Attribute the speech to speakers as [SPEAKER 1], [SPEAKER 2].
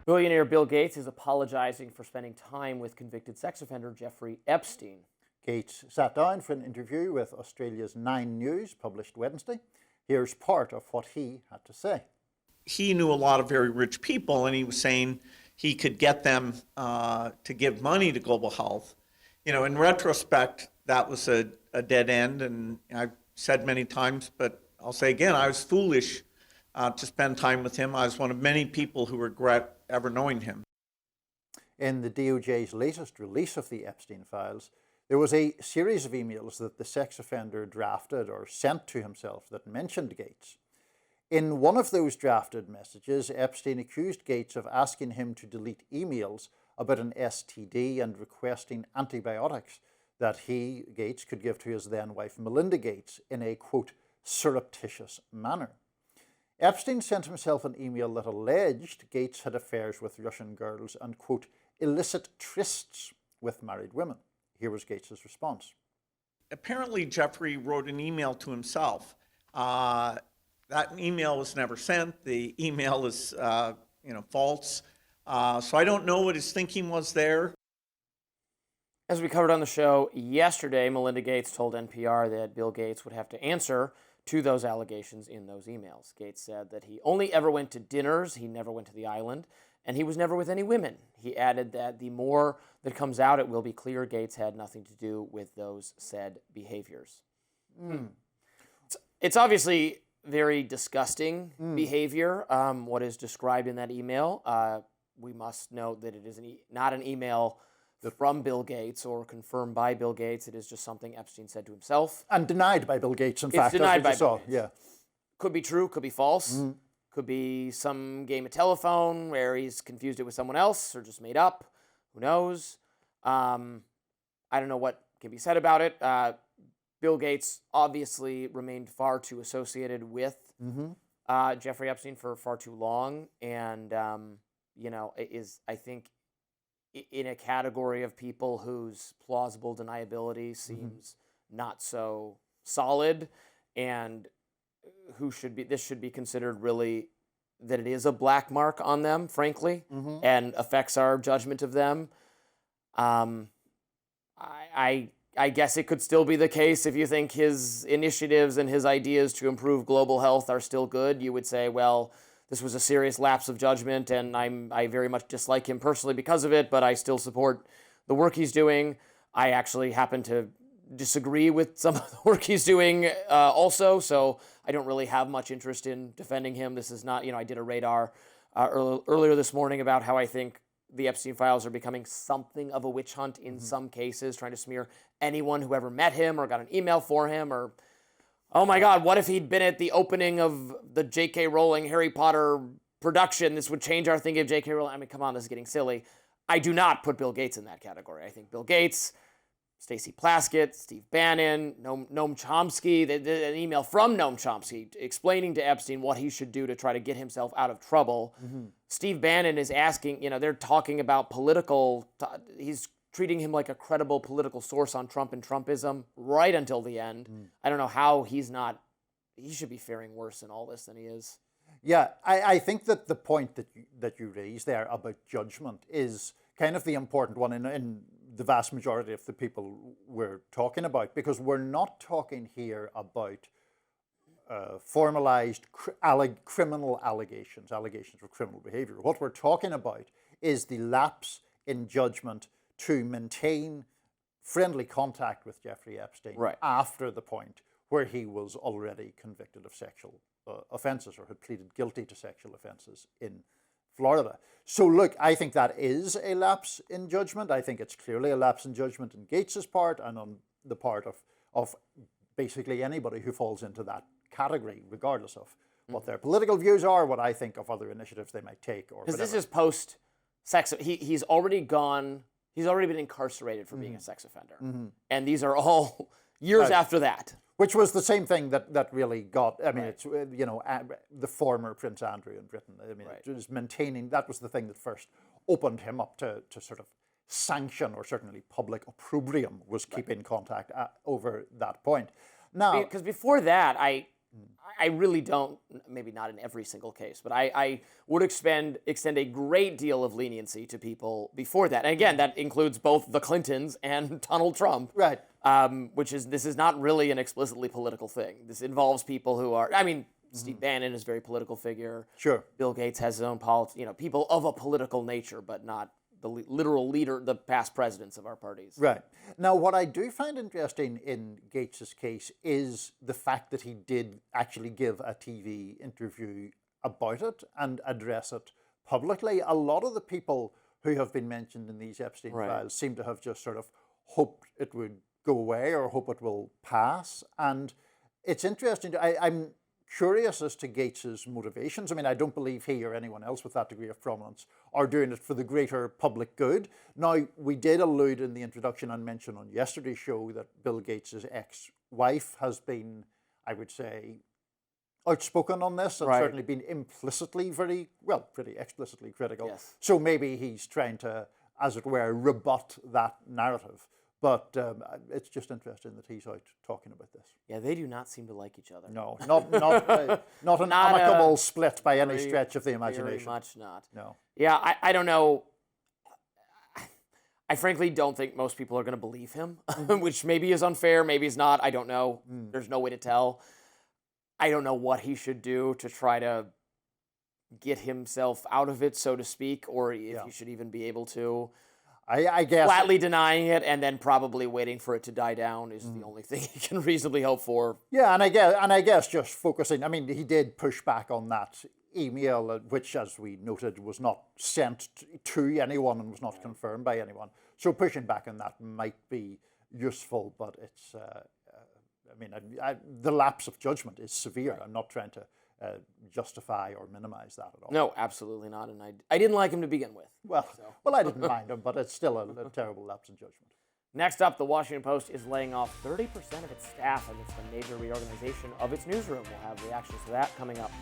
[SPEAKER 1] Billionaire Bill Gates is apologizing for spending time with convicted sex offender Jeffrey Epstein.
[SPEAKER 2] Gates sat down for an interview with Australia's 9 News, published Wednesday. Here's part of what he had to say.
[SPEAKER 3] He knew a lot of very rich people, and he was saying he could get them to give money to global health. You know, in retrospect, that was a dead end, and I've said many times, but I'll say again, I was foolish to spend time with him. I was one of many people who regret ever knowing him.
[SPEAKER 2] In the DOJ's latest release of the Epstein files, there was a series of emails that the sex offender drafted or sent to himself that mentioned Gates. In one of those drafted messages, Epstein accused Gates of asking him to delete emails about an STD and requesting antibiotics that he, Gates, could give to his then-wife Melinda Gates in a, quote, surreptitious manner. Epstein sent himself an email that alleged Gates had affairs with Russian girls and, quote, illicit trysts with married women. Here was Gates' response.
[SPEAKER 3] Apparently, Jeffrey wrote an email to himself. That email was never sent. The email is, false. So I don't know what his thinking was there.
[SPEAKER 1] As we covered on the show yesterday, Melinda Gates told NPR that Bill Gates would have to answer to those allegations in those emails. Gates said that he only ever went to dinners, he never went to the island, and he was never with any women. He added that the more that comes out, it will be clear Gates had nothing to do with those said behaviors. It's obviously very disgusting behavior, what is described in that email. We must note that it is not an email from Bill Gates or confirmed by Bill Gates. It is just something Epstein said to himself.
[SPEAKER 2] And denied by Bill Gates, in fact.
[SPEAKER 1] It's denied by Bill Gates.
[SPEAKER 2] Yeah.
[SPEAKER 1] Could be true, could be false. Could be some game of telephone where he's confused it with someone else or just made up. Who knows? I don't know what can be said about it. Bill Gates obviously remained far too associated with Jeffrey Epstein for far too long. And, is, I think, in a category of people whose plausible deniability seems not so solid, and this should be considered really that it is a black mark on them, frankly, and affects our judgment of them. I guess it could still be the case if you think his initiatives and his ideas to improve global health are still good. You would say, well, this was a serious lapse of judgment, and I very much dislike him personally because of it, but I still support the work he's doing. I actually happen to disagree with some of the work he's doing also, so I don't really have much interest in defending him. This is not, I did a radar earlier this morning about how I think the Epstein files are becoming something of a witch hunt in some cases, trying to smear anyone who ever met him or got an email for him, or, oh my God, what if he'd been at the opening of the J.K. Rowling Harry Potter production? This would change our thinking of J.K. Rowling. I mean, come on, this is getting silly. I do not put Bill Gates in that category. I think Bill Gates, Stacey Plaskett, Steve Bannon, Noam Chomsky, an email from Noam Chomsky explaining to Epstein what he should do to try to get himself out of trouble. Steve Bannon is asking, they're talking about he's treating him like a credible political source on Trump and Trumpism right until the end. I don't know how he should be faring worse in all this than he is.
[SPEAKER 2] Yeah, I think that the point that you raised there about judgment is kind of the important one in the vast majority of the people we're talking about, because we're not talking here about formalized criminal allegations of criminal behavior. What we're talking about is the lapse in judgment to maintain friendly contact with Jeffrey Epstein after the point where he was already convicted of sexual offenses or had pleaded guilty to sexual offenses in Florida. So look, I think that is a lapse in judgment. I think it's clearly a lapse in judgment on Gates's part and on the part of basically anybody who falls into that category, regardless of what their political views are, what I think of other initiatives they might take, or
[SPEAKER 1] because this is post-sex. He's already been incarcerated for being a sex offender. And these are all years after that.
[SPEAKER 2] Which was the same thing that really got, it's, the former Prince Andrew in Britain. It was maintaining, that was the thing that first opened him up to sort of sanction, or certainly public opprobrium, was keeping contact over that point. Now,
[SPEAKER 1] because before that, I really don't, maybe not in every single case, but I would extend a great deal of leniency to people before that. And again, that includes both the Clintons and Donald Trump.
[SPEAKER 2] Right.
[SPEAKER 1] This is not really an explicitly political thing. This involves people who are, Steve Bannon is a very political figure.
[SPEAKER 2] Sure.
[SPEAKER 1] Bill Gates has his own politics, people of a political nature, but not the literal leader, the past presidents of our parties.
[SPEAKER 2] Right. Now, what I do find interesting in Gates's case is the fact that he did actually give a TV interview about it and address it publicly. A lot of the people who have been mentioned in these Epstein files seem to have just sort of hoped it would go away or hope it will pass. And it's interesting. I'm curious as to Gates's motivations. I don't believe he or anyone else with that degree of prominence are doing it for the greater public good. Now, we did allude in the introduction and mention on yesterday's show that Bill Gates's ex-wife has been, I would say, outspoken on this and certainly been implicitly pretty explicitly critical.
[SPEAKER 1] Yes.
[SPEAKER 2] So maybe he's trying to, as it were, rebut that narrative. But it's just interesting that he's out talking about this.
[SPEAKER 1] Yeah, they do not seem to like each other.
[SPEAKER 2] No, not an amicable split by any stretch of the imagination.
[SPEAKER 1] Very much not.
[SPEAKER 2] No.
[SPEAKER 1] Yeah, I don't know. I frankly don't think most people are going to believe him, which maybe is unfair, maybe is not. I don't know. There's no way to tell. I don't know what he should do to try to get himself out of it, so to speak, or if he should even be able to.
[SPEAKER 2] I guess
[SPEAKER 1] flatly denying it and then probably waiting for it to die down is the only thing he can reasonably hope for.
[SPEAKER 2] Yeah, and I guess just focusing. He did push back on that email, which, as we noted, was not sent to anyone and was not confirmed by anyone. So pushing back on that might be useful, but it's. The lapse of judgment is severe. I'm not trying to justify or minimize that at all.
[SPEAKER 1] No, absolutely not. And I didn't like him to begin with.
[SPEAKER 2] Well, I didn't mind him, but it's still a terrible lapse in judgment.
[SPEAKER 1] Next up, the Washington Post is laying off 30% of its staff amidst a major reorganization of its newsroom. We'll have reactions to that coming up.